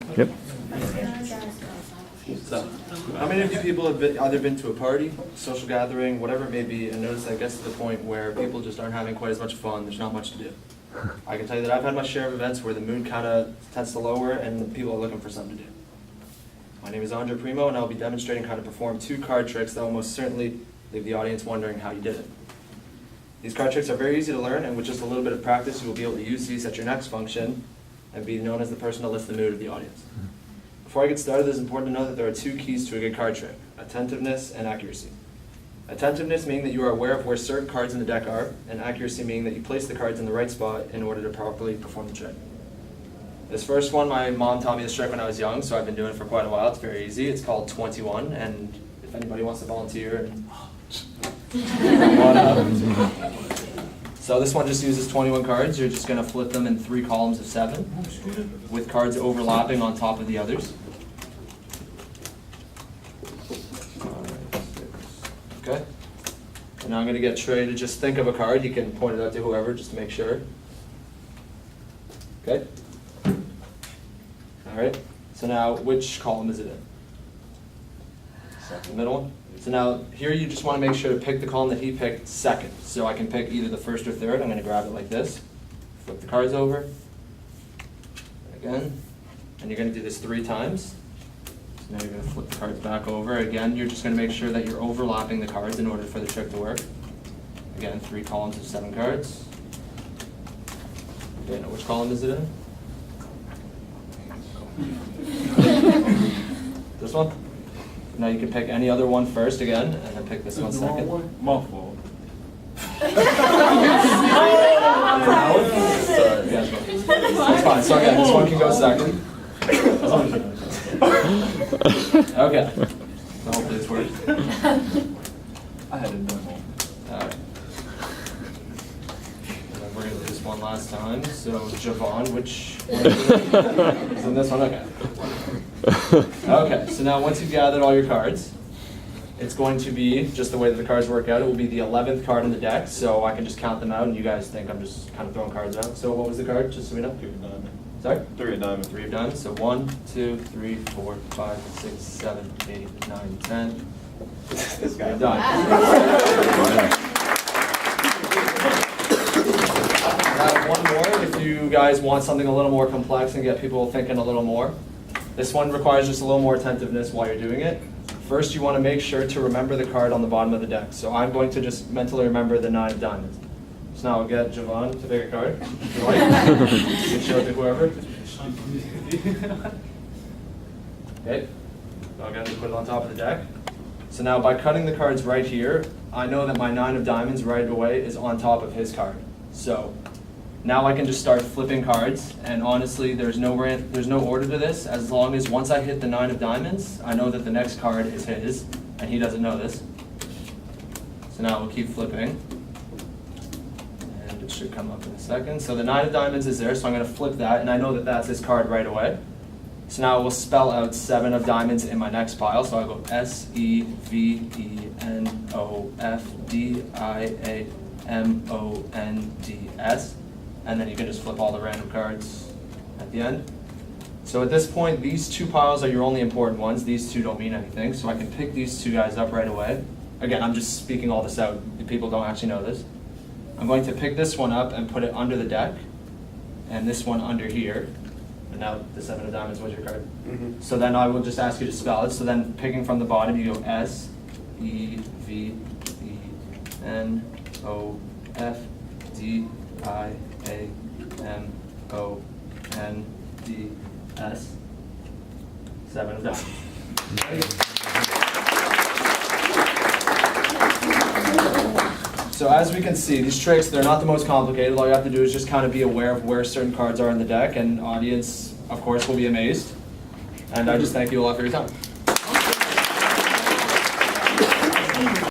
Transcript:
Yep. So, how many of you people have either been to a party, social gathering, whatever it may be, and noticed that it gets to the point where people just aren't having quite as much fun, there's not much to do? I can tell you that I've had my share of events where the mood kind of tends to lower and people are looking for something to do. My name is Primeau, and I'll be demonstrating how to perform 2 card tricks that will most certainly leave the audience wondering how you did it. These card tricks are very easy to learn, and with just a little bit of practice, you will be able to use these at your next function and be known as the person to lift the mood of the audience. Before I get started, it's important to know that there are 2 keys to a good card trick: attentiveness and accuracy. Attentiveness meaning that you are aware of where certain cards in the deck are, and accuracy meaning that you place the cards in the right spot in order to properly perform the trick. This first one, my mom taught me this trick when I was young, so I've been doing it for quite a while. It's very easy. It's called 21, and if anybody wants to volunteer, and come on up. So this one just uses 21 cards. You're just going to flip them in 3 columns of 7 with cards overlapping on top of the others. Okay. And now I'm going to get Trey to just think of a card. He can point it out to whoever just to make sure. Okay. All right. So now, which column is it in? The middle one? So now, here you just want to make sure to pick the column that he picked second. So I can pick either the first or third. I'm going to grab it like this. Flip the cards over. Again. And you're going to do this 3 times. So now you're going to flip the cards back over. Again, you're just going to make sure that you're overlapping the cards in order for the trick to work. Again, 3 columns of 7 cards. Okay, now which column is it in? This one? Now you can pick any other one first again, and then pick this one second. My fault. Sorry, yeah, it's fine. So again, this one can go second. Okay. So hopefully this works. I had a demo. Alright. And then we're going to do this one last time. So Javon, which one is it? Is in this one? Okay. Okay, so now once you've gathered all your cards, it's going to be, just the way that the cards work out, it will be the 11th card in the deck, so I can just count them out and you guys think I'm just kind of throwing cards out. So what was the card, just so we know? 3 of diamonds. Sorry? 3 of diamonds. 3 of diamonds, so 1, 2, 3, 4, 5, 6, 7, 8, 9, 10. This guy. You're done. I have one more if you guys want something a little more complex and get people thinking a little more. This one requires just a little more attentiveness while you're doing it. First, you want to make sure to remember the card on the bottom of the deck. So I'm going to just mentally remember the 9 of diamonds. So now I'll get Javon to pick a card, if you like. You can show it to whoever. Okay. I'll get him to put it on top of the deck. So now by cutting the cards right here, I know that my 9 of diamonds right away is on top of his card. So now I can just start flipping cards, and honestly, there's no order to this. As long as once I hit the 9 of diamonds, I know that the next card is his, and he doesn't know this. So now we'll keep flipping, and it should come up in a second. So the 9 of diamonds is there, so I'm going to flip that, and I know that that's his card right away. So now we'll spell out 7 of diamonds in my next pile. So I'll go SEVENOFDIAMONDS. And then you can just flip all the random cards at the end. So at this point, these 2 piles are your only important ones. These 2 don't mean anything, so I can pick these 2 guys up right away. Again, I'm just speaking all this out. The people don't actually know this. I'm going to pick this one up and put it under the deck, and this one under here. And now the 7 of diamonds was your card. Mm-hmm. So then I will just ask you to spell it. So then picking from the bottom, you go SEVENOFDIAMONDS. 7 of diamonds. So as we can see, these tricks, they're not the most complicated. All you have to do is just kind of be aware of where certain cards are in the deck, and the audience, of course, will be amazed. And I just thank you a lot for your time.